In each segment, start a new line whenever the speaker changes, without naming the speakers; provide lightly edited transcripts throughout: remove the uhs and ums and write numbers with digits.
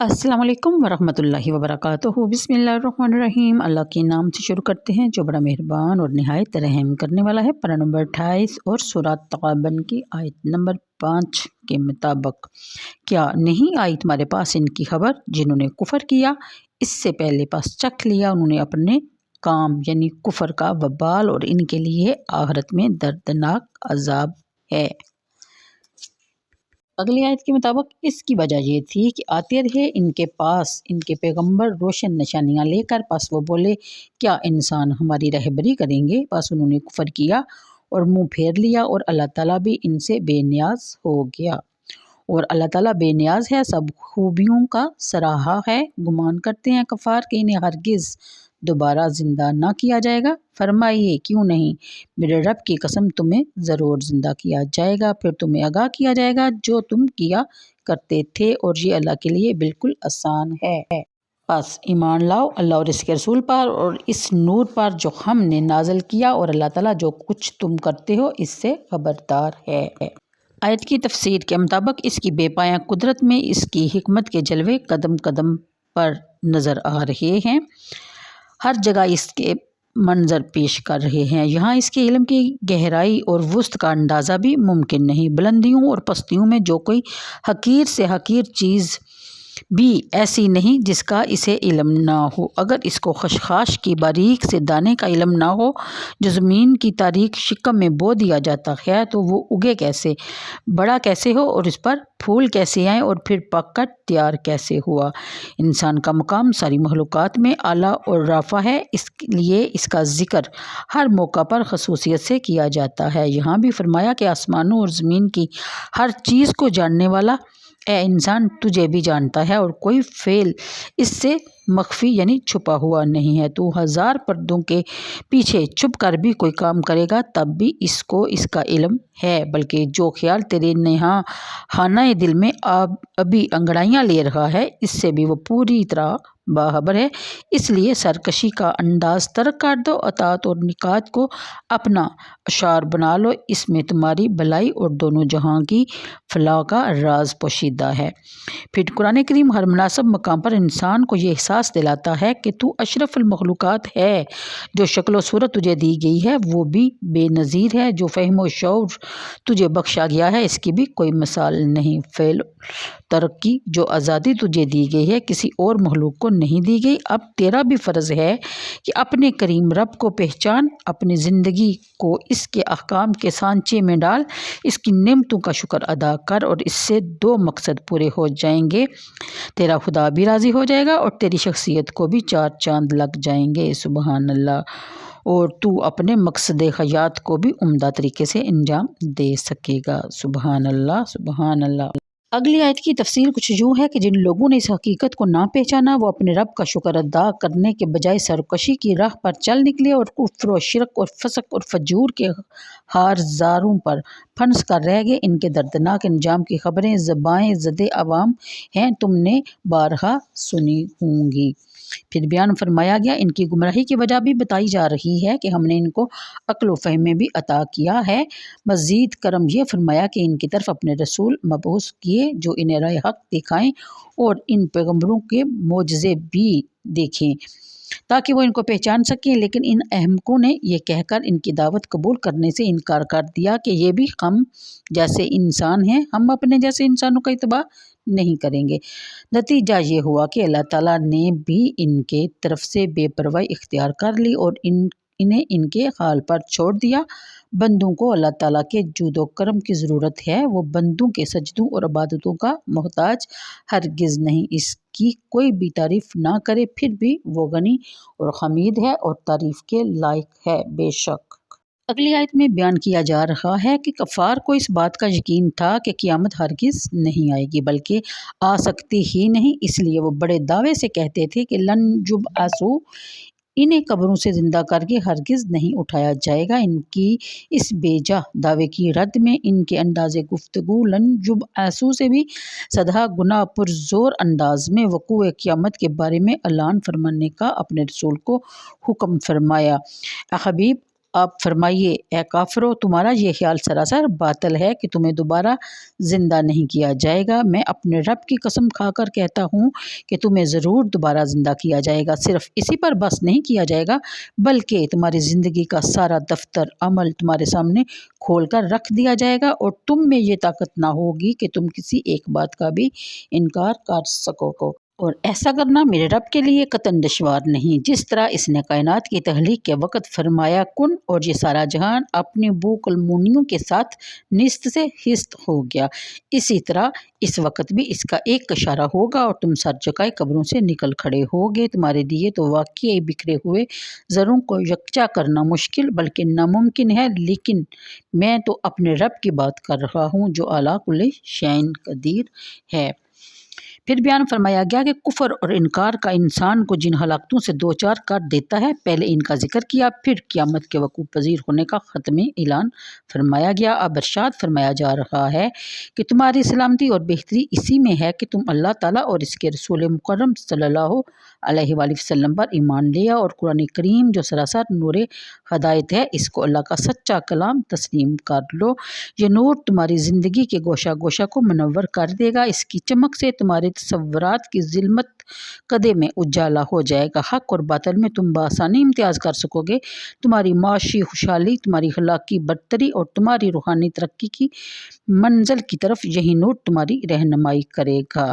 अस्सलाम वालेकुम वरहमतुल्लाहि वबरकातुहू। बिस्मिल्लाहिर्रहमानिर्रहीम। अल्लाह के नाम से शुरू करते हैं जो बड़ा मेहरबान और निहायत रहम करने वाला है। पारा नंबर 28 और सूरह तग़ाबन की आयत नंबर 5 के मुताबिक, क्या नहीं आई तुम्हारे पास इनकी खबर जिन्होंने कुफर किया इससे पहले, पास चख लिया उन्होंने अपने काम यानी कुफर का वबाल, और इनके लिए आखिरत में दर्दनाक अजाब है। अगली आयत के मुताबिक इसकी वजह ये थी कि आते रहे इनके पास इनके पैगंबर रोशन निशानियाँ लेकर, पास वो बोले क्या इंसान हमारी रहबरी करेंगे, पास उन्होंने कुफर किया और मुंह फेर लिया, और अल्लाह ताला भी इनसे बेनियाज हो गया। और अल्लाह ताला बेनियाज है, सब खूबियों का सराहा है। गुमान करते हैं कफ़ार कि इन्हें हरगिज़ दोबारा ज़िंदा ना किया जाएगा। फरमाइए क्यों नहीं, मेरे रब की कसम तुम्हें ज़रूर ज़िंदा किया जाएगा, फिर तुम्हें आगाह किया जाएगा जो तुम किया करते थे, और ये अल्लाह के लिए बिल्कुल आसान है। बस ईमान लाओ अल्लाह और इसके रसूल पर और इस नूर पर जो हमने नाज़िल किया, और अल्लाह ताला जो कुछ तुम करते हो इससे खबरदार है। आयत की तफसीर के मुताबिक इसकी बेपाया कुदरत में इसकी हिकमत के जलवे कदम कदम पर नज़र आ रहे हैं। हर जगह इसके मंजर पेश कर रहे हैं। यहाँ इसके इल्म की गहराई और वुस्त का अंदाज़ा भी मुमकिन नहीं। बुलंदियों और पस्तियों में जो कोई हकीर से हकीर चीज़ भी ऐसी नहीं जिसका इसे इल्म ना हो। अगर इसको खशखाश की बारीक से दाने का इल्म ना हो जो ज़मीन की तारीक शिकम में बो दिया जाता है, तो वो उगे कैसे, बड़ा कैसे हो, और इस पर फूल कैसे आए, और फिर पक कर तैयार कैसे हुआ। इंसान का मुकाम सारी मखलूक़ात में आला और राफ़ा है, इसलिए इसका ज़िक्र हर मौका पर खसूसियत से किया जाता है। यहाँ भी फरमाया कि आसमानों और ज़मीन की हर चीज़ को जानने वाला ए इंसान तुझे भी जानता है, और कोई फ़ेल इससे मख्फी यानी छुपा हुआ नहीं है। तू हज़ार पर्दों के पीछे छुप कर भी कोई काम करेगा तब भी इसको इसका इल्म है, बल्कि जो ख्याल तेरे नेहा खाना दिल में अभी अंगड़ाइयाँ ले रहा है इससे भी वो पूरी तरह बाखबर है। इसलिए सरकशी का अंदाज तर्क कर दो, अतात और निकात को अपना अशार बना लो, इसमें तुम्हारी भलाई और दोनों जहां की फलाह का राज पोशीदा है। फिर कुरान करीम हर मुनासिब मकाम पर इंसान को ये एहसास दिलाता है कि तू अशरफुल मखलूक़ात है। जो शक्ल व सूरत तुझे दी गई है वो भी बेनज़ीर है, जो फ़हम व शऊर तुझे बख्शा गया है इसकी भी कोई मिसाल नहीं। फ़ेल तरक्की जो आज़ादी तुझे दी गई है किसी और मखलूक को नहीं दी गई। अब तेरा भी फ़र्ज़ है कि अपने करीम रब को पहचान, अपनी ज़िंदगी को इसके अहकाम के सांचे में डाल, इसकी नेमतों का शुक्र अदा कर, और इससे दो मकसद पूरे हो जाएंगे, तेरा खुदा भी राज़ी हो जाएगा और तेरी शख्सियत को भी चार चांद लग जाएंगे। सुबहान अल्लाह। और तू अपने मकसद हयात को भी उम्दा तरीके से अंजाम दे सकेगा। सुबहान अल्लाह, सुबहान अल्लाह। अगली आयत की तफसीर कुछ यूँ है कि जिन लोगों ने इस हकीकत को ना पहचाना वो अपने रब का शुक्र अदा करने के बजाय सरकशी की राह पर चल निकले, और कुफ्र और शिरक और फसक और फजूर के हारजारों पर फंस कर रह गए। इनके दर्दनाक अंजाम की खबरें ज़बाएं ज़दे अवाम हैं, तुमने बारहा सुनी होंगी। फिर बयान फरमाया गया इनकी गुमराही की वजह भी बताई जा रही है कि हमने इनको अक्ल व फ़हम में भी अता किया है। मज़ीद करम ये फरमाया कि इनकी तरफ अपने रसूल मबऊस किए जो इन्हें राह हक़ दिखाएं, और इन पैगम्बरों के मोजज़े भी देखें ताकि वो इनको पहचान सकें। लेकिन इन अहमकों ने यह कहकर इनकी दावत कबूल करने से इनकार कर दिया कि ये भी हम जैसे इंसान हैं, हम अपने जैसे इंसानों का इत्बा नहीं करेंगे। नतीजा ये हुआ कि अल्लाह ताला ने भी इनके तरफ से बेपरवाही इख्तियार कर ली और इन्हें इनके हाल पर छोड़ दिया। बंदों को अल्लाह ताला के जूदो करम की ज़रूरत है, वो बंदों के सजदों और इबादतों का मोहताज हरगिज़ नहीं। इसकी कोई भी तारीफ़ ना करे फिर भी वो गनी और हमीद है और तारीफ़ के लायक है बेशक। अगली आयत में बयान किया जा रहा है कि कफ़ार को इस बात का यकीन था कि क़यामत हरगिज़ नहीं आएगी, बल्कि आ सकती ही नहीं, इसलिए वो बड़े दावे से कहते थे कि लन जुब आसू, इन्हें कब्रों से ज़िंदा करके हरगिज़ नहीं उठाया जाएगा। इनकी इस बेजा दावे की रद्द में इनके अंदाज़े गुफ्तगू लन जुब आसू से भी सदा गुना पुरज़ोर अंदाज में वक़ूअ क़यामत के बारे में ऐलान फरमाने का अपने रसूल को हुक्म फरमाया। हबीब آپ فرمائیے اے کافرو تمہارا یہ خیال سراسر باطل ہے کہ تمہیں دوبارہ زندہ نہیں کیا جائے گا۔ میں اپنے رب کی قسم کھا کر کہتا ہوں کہ تمہیں ضرور دوبارہ زندہ کیا جائے گا۔ صرف اسی پر بس نہیں کیا جائے گا بلکہ تمہاری زندگی کا سارا دفتر عمل تمہارے سامنے کھول کر رکھ دیا جائے گا اور تم میں یہ طاقت نہ ہوگی کہ تم کسی ایک بات کا بھی انکار کر سکو گے۔ اور ایسا کرنا میرے رب کے لیے قطعاً دشوار نہیں۔ جس طرح اس نے کائنات کی تخلیق کے وقت فرمایا کن اور یہ سارا جہان اپنی بو کلمونیوں کے ساتھ نیست سے ہست ہو گیا، اسی طرح اس وقت بھی اس کا ایک اشارہ ہوگا اور تم سر جھکائے قبروں سے نکل کھڑے ہوگے۔ تمہارے لیے تو واقعی بکھرے ہوئے ذروں کو یکجا کرنا مشکل بلکہ ناممکن ہے، لیکن میں تو اپنے رب کی بات کر رہا ہوں جو اعلیٰ کل شیء قدیر ہے۔ پھر بیان فرمایا گیا کہ کفر اور انکار کا انسان کو جن ہلاکتوں سے دوچار کر دیتا ہے، پہلے ان کا ذکر کیا، پھر قیامت کے وقوع پذیر ہونے کا حتمی اعلان فرمایا گیا۔ اب ارشاد فرمایا جا رہا ہے کہ تمہاری سلامتی اور بہتری اسی میں ہے کہ تم اللہ تعالیٰ اور اس کے رسول مکرم صلی اللہ علیہ وآلہ وسلم پر ایمان لیا اور قرآن کریم جو سراسر نور ہدایت ہے اس کو اللہ کا سچا کلام تسلیم کر لو۔ یہ نور تمہاری زندگی کے گوشہ گوشہ کو منور کر دے گا، اس کی چمک سے تمہارے تصورات کی ظلمت کدے میں اجالا ہو جائے گا، حق اور باطل میں تم بآسانی امتیاز کر سکو گے، تمہاری معاشی خوشحالی، تمہاری اخلاقی برتری اور تمہاری روحانی ترقی کی منزل کی طرف یہی نور تمہاری رہنمائی کرے گا۔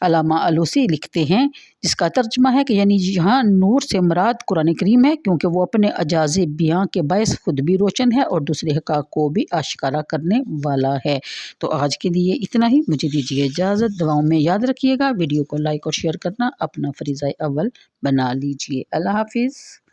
علامہ آلوسی لکھتے ہیں جس کا ترجمہ ہے کہ یعنی یہاں نور سے مراد قرآن کریم ہے کیونکہ وہ اپنے اعجاز بیاں کے باعث خود بھی روشن ہے اور دوسرے حقائق کو بھی آشکارا کرنے والا ہے۔ تو آج کے لیے اتنا ہی، مجھے دیجیے اجازت، دعاؤں میں یاد رکھیے گا، ویڈیو کو لائک اور شیئر کرنا اپنا فریضہ اول بنا لیجیے۔ اللہ حافظ۔